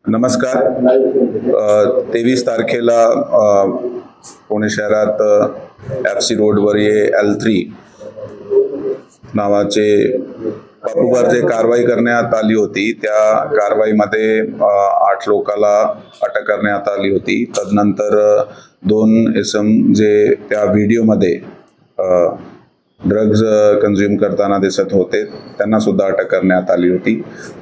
नमस्कार. 23 तारखेला पुणे शहरात FC रोडवर L3 नावाचे बापूवर जे कारवाई करण्यात आली होती, त्या कारवाईमध्ये 8 लोकांना अटक करण्यात आली होती. तदनंतर 2 इसम जे त्या व्हिडिओमध्ये ड्रग्ज कंझ्युम करताना दिसत होते, त्यांना सुद्धा अटक करण्यात आली होती.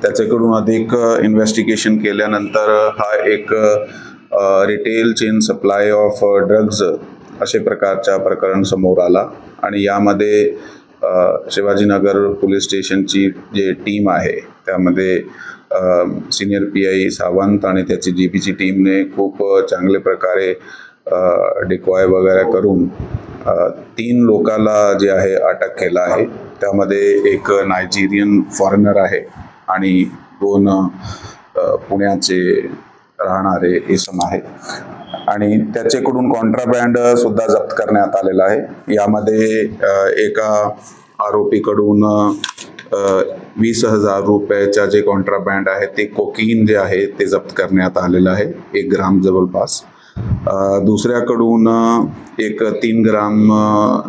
त्याच्याकडून अधिक इन्व्हेस्टिगेशन केल्यानंतर हा एक retail chain supply of drugs अशा प्रकारचा प्रकरण समोर आला आणि यामध्ये शिवाजीनगर पोलीस स्टेशनची जे टीम आहे त्यामध्ये सिनियर PI सावंत आणि त्याची GPची टीमने खूप चांगल्या प्रकारे डिकॉय वगैरे करून 3 लोकांना जे आहे अटक केला आहे. त्यामध्ये एक नायजेरियन फॉरेनर आहे आणि 2 पुण्याचे राहणारे इसम आहे आणि त्याच्याकडून कॉन्ट्राबँड सुद्धा जप्त करण्यात आलेला आहे. यामध्ये एका आरोपीकडून 20,000 रुपयाचा जे कॉन्ट्राबँड आहे ते कोकीन जे आहे ते जप्त करण्यात आलेलं आहे, 1 ग्राम जवळपास. दुसऱ्याकडून एक 3 ग्राम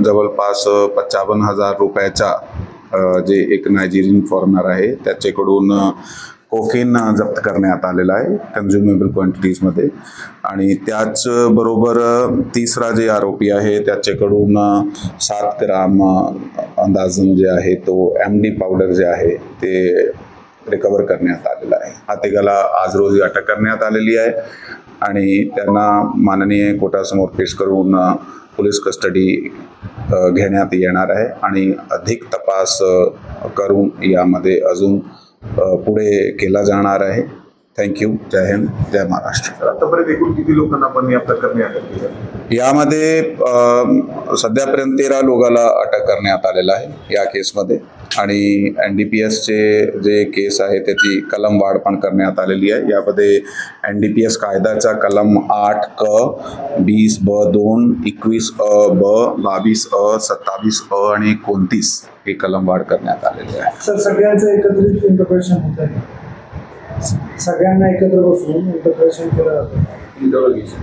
जवळपास 55,000 रुपयाचा जे एक नायजेरियन फॉरेनर आहे त्याच्याकडून कोकेन जप्त करण्यात आलेला आहे कन्झ्युमेबल क्वांटिटीजमध्ये. आणि त्याचबरोबर तिसरा जे आरोपी आहे त्याच्याकडून 7 ग्राम अंदाजन जे आहे तो MD पावडर जे आहे ते रिकवर करण्यात आलेला आहे. हा तिघाला आज रोजी अटक करण्यात आलेली आहे आणि त्यांना माननीय कोर्टासमोर पेश करून पोलीस कस्टडी घेण्यात येणार आहे आणि अधिक तपास करून यामध्ये अजून पुढे केला जाणार आहे. थँक्यू. जय हिंद, जय महाराष्ट्र. आतापर्यंत एकूण किती लोकांना आपण या प्रकरणी अटक केली? यामध्ये सध्यापर्यंत 13 लोकांना अटक करण्यात आलेला आहे या केसमध्ये आणि NDPSचे जे केस आहे त्याची कलम वाढ पण करण्यात आलेली आहे. यामध्ये NDPS कायद्याचा कलम 8 क 20(ब)(2), 21(अ)(ब), 22(अ), 27(अ) आणि 29 हे कलम वाढ करण्यात आलेले आहे. सर, सगळ्यांचं एकत्रित इंटरप्रिटेशन होत आहे, सगळ्यांना एकत्र बसून इंटरप्रिटेशन केलं जातं.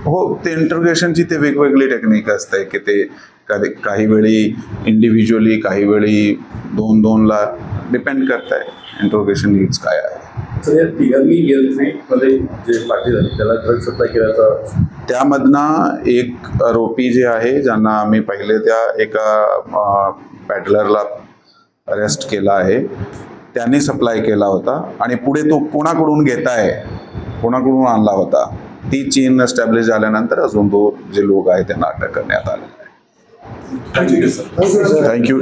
हो, ते इंटरप्रिटेशनची ते वेगवेगळी टेक्निक असते की ते काही वेळी इंडिव्हिज्युअली, काही वेळी 2-2ला डिपेंड करत आहे इंटरप्रिटेशन नीड्स काय आहे. तर या तिघांनी L3 मध्ये जे पार्टी झाली त्याला ड्रग सप्लाय केल्याचा त्यामधनं एक आरोपी जे आहे ज्यांना आम्ही पहिले त्या एका पॅडलरला अरेस्ट केला आहे, त्याने सप्लाय केला होता आणि पुढे तो कोणाकडून घेताय, कोणाकडून आणला होता, ती चेन एस्टॅब्लिश झाल्यानंतर अजून 2 जे लोक आहेत त्यांना अटक करण्यात आलेला आहे. थँक्यू. थँक्यू.